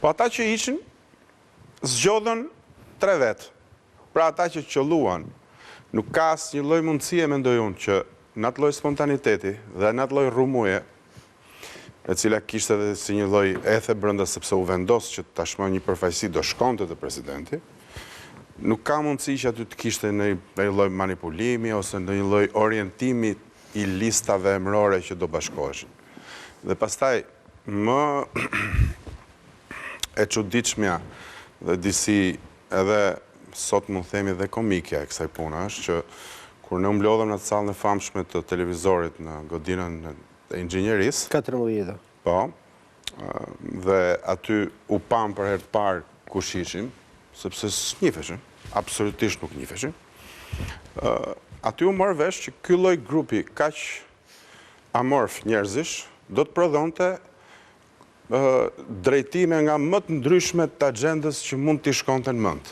Po ata që ishin, zgjodhen 3 vetë. Pra ata që qëlluan, nuk ka asnjë lloj mundësie, mendoj unë, që në atë lloj spontaniteti dhe në atë lloj rrumuje, e cila kishte edhe si një lloj ethe brenda sepse u vendos që tashmë një përfaqësi do shkonte te presidenti, nuk ka mundësi që aty të kishte një lloj manipulimi ose një lloj orientimi i listave emërore që do bashkoheshin. Dhe pastaj më e çuditshmja dhe disi edhe sot mund themi dhe komikja e kësaj puna është që kur ne mblodhëm në atë sallën e famshme të televizorit në godinën e inxhinierisë. 14. Po. Dhe aty u pam për herë të parë kush ishim, sepse s'njifeshim, absolutisht nuk njifeshim. Aty u morë vesh që ky lloj grupi kaq amorf njerëzish do të prodhonte drejtime nga më të ndryshmet të agjendës që mund t'i shkonte në mend.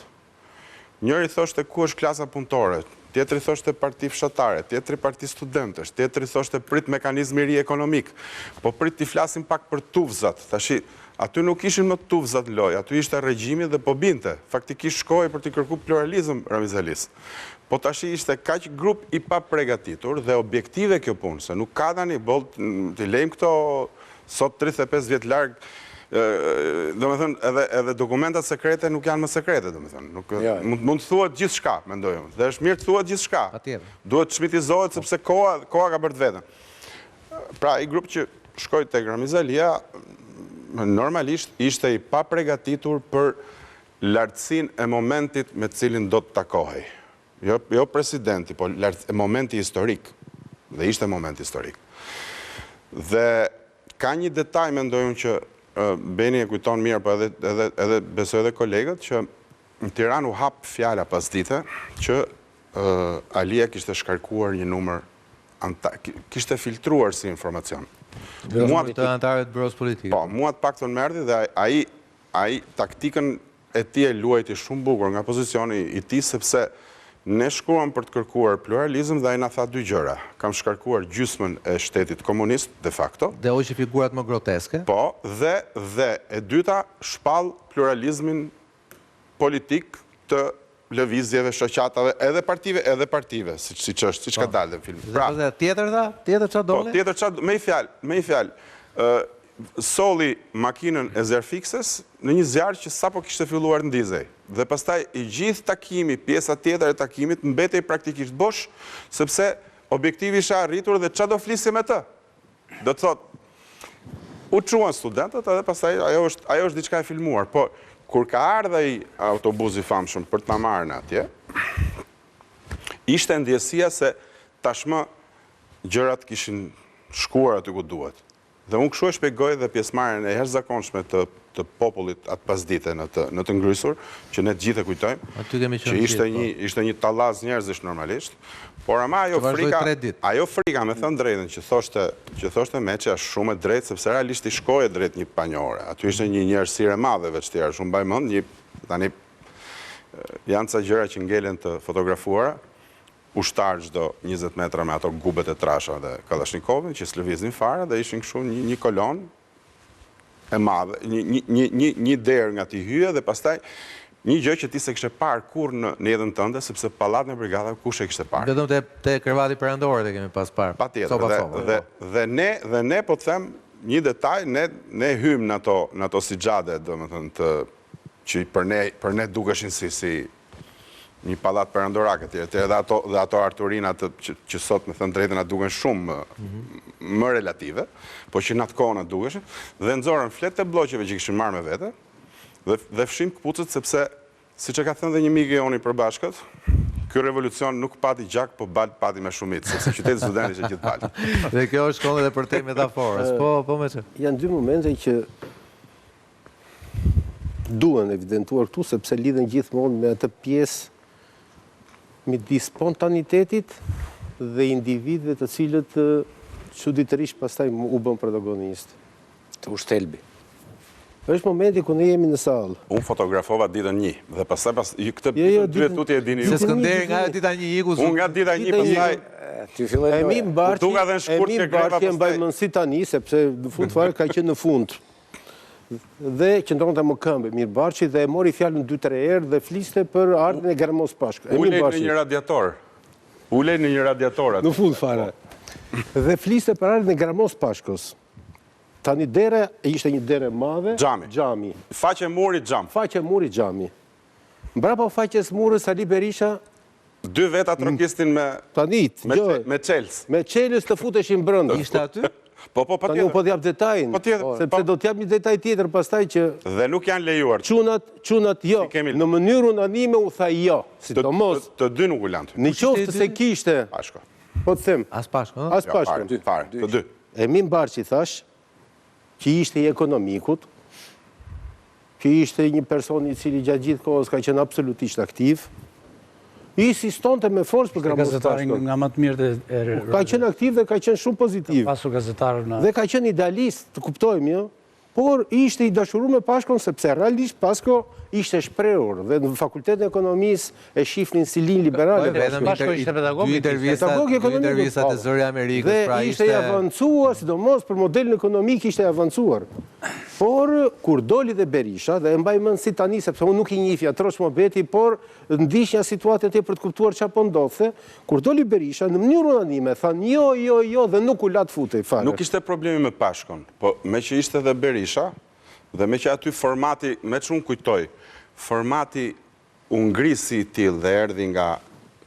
Njëri thoshte ku është klasa punëtore, tjetri thoshte parti fshatare, tjetri parti studentësh, tjetri thoshte prit mekanizmi i ri ekonomik, po prit t'i flasim pak për tufzat. Tashi, aty nuk ishin më tufzat loj, aty ishte regjimi dhe po binte. Faktikisht shkoi për t'i kërku pluralizëm Ramiz Alis. Po tashi ishte kaq grup i pa përgatitur dhe objektive kjo punë, se nuk ka tani t'i lejmë këto sot 35 vjet larg. Domethënë edhe dokumentat sekrete nuk janë më sekrete, domethënë. Mund të thuhet gjithçka, mendoj unë. Dhe është mirë të thuhet gjithçka. Duhet të shmitizohet sepse koha ka bërë të vetën. Pra, i grup që shkoi tek Ramiz Alia normalisht ishte i pa përgatitur për lartësinë e momentit me cilin do të takohej. Jo presidenti, po momenti historik. Dhe ishte moment historik. Dhe ka një detaj, mendoj unë, që Beni e kujton mirë, po edhe besoj edhe kolegët, që në Tiranë u hap fjala pasdite që Alia kishte shkarkuar një numër, kishte filtruar si informacion. Të antarëve të byrosë politike. Po, mua të paktën më erdhi dhe ai taktikën e tij e luajti shumë bukur nga pozicioni i tij, sepse ne shkuam për të kërkuar pluralizëm dhe ai na tha 2 gjëra. Kam shkarkuar gjysmën e shtetit komunist de facto. Dhe hoqi figurat më groteske. Po, dhe e dyta shpall pluralizmin politik të lëvizjeve, shoqatave, edhe partive, siç ka dalë në film. Dhe tjetër tha? Tjetër çfarë doli? Po, tjetër çfarë, me i fjalë. Solli makinën e Zerfikses në një zjarr që sapo kishte filluar të ndizej. Dhe pastaj i gjithë takimi, pjesa tjetër e takimit mbetej praktikisht bosh, sepse objektivi isha arritur dhe çfarë do flisim me të. Do të thotë, u çuan studentët edhe pastaj ajo është diçka e filmuar, po kur ka ardhur ai autobusi famshëm për të na marrë atje, ishte ndjesia se tashmë gjërat kishin shkuar aty ku duhet. Dhe unë kështu e shpjegoj dhe pjesëmarrjen e jashtëzakonshme të popullit atë pasdite në të ngrysur, që ne të gjithë e kujtojmë, që ishte një tallaz njerëzish normalisht, por ama ajo frika, me thënë drejtën, që thoshte Meçi është shumë e drejtë, sepse realisht i shkoi drejt një panjore. Aty ishte një njerëzire madhe veç tjera, shumë mbaj mend, tani janë ca gjëra që ngelen të fotografuara, ushtar çdo 20 metra me ato gubet e trasha dhe Kalashnikovin, që s'lëviznin fare dhe ishin kështu një kolon e madhe, një derë nga ti hyje dhe pastaj një gjë që ti se kishe parë kur në jetën tënde, sepse pallat në brigada kush e kishte parë. Vetëm te krevati perandore e kemi pas parë. Patjetër. Dhe ne po të them një detaj, ne hym në ato sixhade, domethënë që për ne dukeshin si një pallat perandorak etj. Dhe ato Arturinat që sot me thënë drejtën duken shumë më relative, po që në atë kohë dukeshin, dhe nxorën fletë të bloqeve që kishin marrë me vete, dhe fshim këpucët sepse, siç e ka thënë dhe një mik i joni përbashkët, ky revolucion nuk pati gjak, po pati me shumicë, sepse qyteti studenti ishte gjithë palë. Dhe kjo është shkollë edhe për te metaforës. Po me që. Janë 2 momente që duhen evidentuar këtu, sepse lidhen gjithmonë me atë pjesë midis spontanitetit dhe individëve të cilët çuditërisht pastaj u bën protagonist. Të ushtelbi. Është momenti ku ne jemi në sallë. Unë fotografova ditën 1 dhe pastaj këtë 2 tutje e dini ju. Se Skënderi nga dita 1 iku. Unë nga dita 1 pastaj ti filloi. E mi mbartje mbaj mendsi tani sepse në fund fare ka qenë në fund. dhe qëndronte më këmbë Mirbashi dhe e mori fjalën 2-3 herë dhe fliste për ardhin e Garmos Pashko. Ulej në një radiator. Ulej në një radiator. Në fund fare. Dhe fliste për ardhin e Garmos Pashkos. Tani dere ishte një dere madhe. Xhami. Faqe muri xham. Faqe muri xhami. Mbrapa faqes murës Sali Berisha 2 veta trokistin me Chelsea. Me Chelsea të futeshin brenda. Ishte aty? Po, tani unë po t'jap detajin. Sepse do t'jap një detaj tjetër pastaj që dhe nuk janë lejuar. Çunat jo. Në mënyrë unanime u tha jo. Sidomos të dy nuk u lanë. Në qoftë se kishte Pashko. Po të them. As Pashko, As Pashko. Të dy. Emin Barçi thash që ishte i ekonomikut, që ishte një person i cili gjatë gjithë kohës ka qenë absolutisht aktiv, i insistonte me forcë për Garmos Pashko. Nga më të mirë ka qenë aktiv dhe ka qenë shumë pozitiv. Pasur gazetarë në... Dhe ka qenë idealist, të kuptojmë, jo? Por ishte i dashuruar me Pashkon sepse realisht Pashko ishte shprehur dhe në Fakultetin e Ekonomisë e shifnin si linjë liberale. Pashko ishte pedagog. Dy intervistat e Zëri Amerikës, pra ishte i avancuar, sidomos për modelin ekonomik ishte i avancuar. Por kur doli dhe Berisha, dhe e mbaj mend si tani sepse unë nuk i njihja trosh mohbeti, por ndiqja situatën e për të kuptuar çfarë po ndodhte, kur doli Berisha në mënyrë unanime thanë jo dhe nuk u la të futej fare. Nuk ishte problemi me Pashkon, po me që ishte dhe Berisha, dhe me që aty formati, me që unë kujtoj, formati u ngrisi i tillë dhe erdhi nga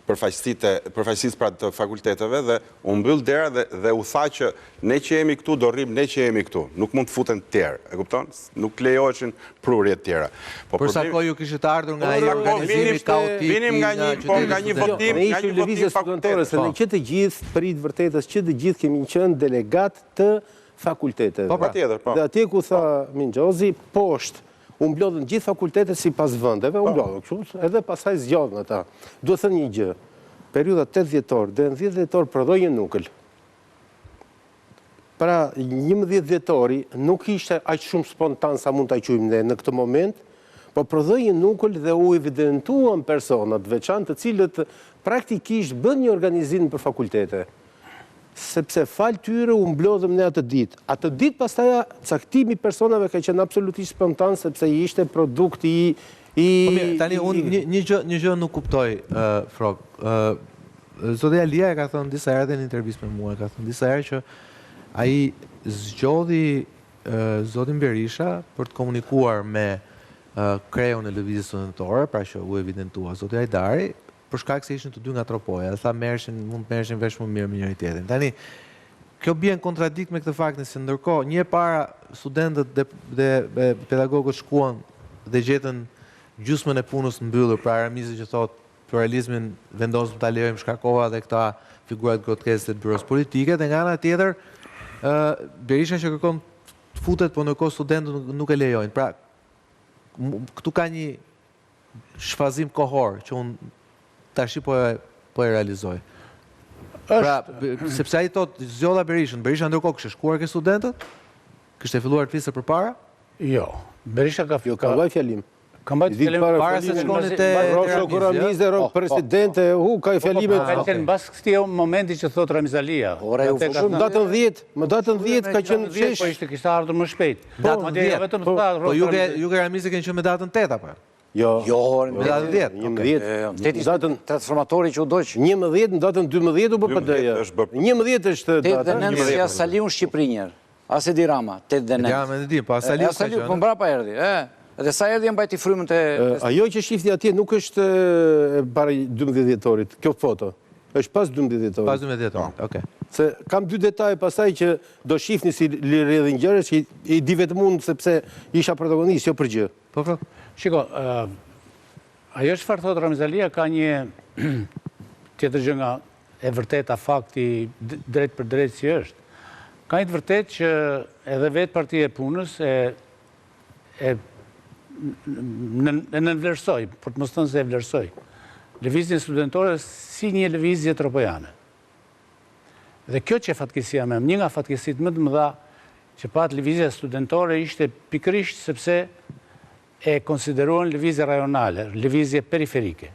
përfaqësisë pra të fakulteteve dhe u mbyll dera dhe u tha që ne që jemi këtu do rrim, ne që jemi këtu. Nuk mund të futen tjerë, e kupton? Nuk lejoheshin prurjet tjera. Për sa kohë ju kishit ardhur nga ai organizimi kaotik. Vinim nga një votim, ne ishim lëvizje studentore, se ne që të gjithë, për i të vërtetës, që të gjithë kemi qenë delegat të fakulteteve. Po, patjetër, po. Dhe atje ku tha Mingjozi, poshtë u mblodhen gjithë fakultetet sipas vendeve, u mblodhen kështu, edhe pastaj zgjodhen ata. Duhet thënë një gjë. Periudha 8 dhjetor deri në 10 dhjetor prodhoi një nukël. Pra 11 dhjetori nuk ishte aq shumë spontan sa mund ta quajmë ne në këtë moment, po prodhoi një nukël dhe u evidentuan personat veçantë të cilët praktikisht bën një organizim për fakultete. Sepse fal tyre u mblodhëm ne atë ditë. Atë ditë pastaj caktimi personave ka qenë absolutisht spontan sepse ishte produkti Tani, unë një gjë nuk kuptoj, Frog. Zoti Alia e ka thënë disa herë dhe në intervistë me mua, ka thënë disa herë që ai zgjodhi zotin Berisha për të komunikuar me kreun e lëvizjes studentore, pra që u evidentua zoti Hajdari, për shkak se ishin të dy nga tropoja, dhe tha mund të merreshin vesh më mirë me njëri tjetrin. Tani, kjo bie në kontradikt me këtë faktin se ndërkohë një para studentët dhe pedagogët shkuan dhe gjetën gjysmën e punës mbyllur, pra Ramizi që thotë pluralizmin vendosëm ta lejojmë shkarkova dhe këta figurat groteskë të byros politike, dhe nga ana tjetër Berisha që kërkon të futet, po ndërkohë studentët nuk e lejojnë. Pra, këtu ka një shfazim kohor që unë tashi po e realizoj. Pra, sepse ai thotë zgjodha Berishën. Berisha ndërkohë kishte shkuar ke studentët? Kishte filluar të flisë përpara? Jo. Berisha ka vaj fjalim. Ka mbajtur fjalim para se shkonin te Ramizi, presidente, ka fjalime. Ka qenë mbas këtij momenti që thot Ramizalia. Ora u fushën më datën 10 ka qenë shesh. Po kishte ardhur më shpejt. Madje vetëm po ju ke Ramizi kanë qenë me datën 8 apo? Jo, me datën 10. Datën transformatori që u doq. 11 në datën 12 u bë PD-ja. 11 është data. 8 si Saliu në Shqipëri njerë. As Edi Rama, 8 Ja, me di, po Saliu ka qenë. Po mbrapa erdhi, Edhe sa erdhi e mbajti frymën te... Ajo që shifti atje nuk është para 12 dhjetorit, kjo foto. është pas 12 dhjetorit. Pas 12 dhjetorit, okej. Se kam dy detaje pasaj që do shifni si rrjedhin gjëra që i di vetëm unë sepse isha protagonist, jo për gjë. Po. Shiko, ajo çfarë thotë Ramizalia ka një tjetër gjë nga e vërteta fakti drejt për drejt si është. Ka një të vërtet që edhe vetë Partia e Punës e nënvlerësoj, për të mos thënë se e vlerësoj, lëvizjen studentore si një lëvizje tropojane. Dhe kjo që fatkesia me, një nga fatkesit më të mëdha që pat lëvizja studentore ishte pikërisht sepse e konsideruan lëvizje rajonale, lëvizje periferike.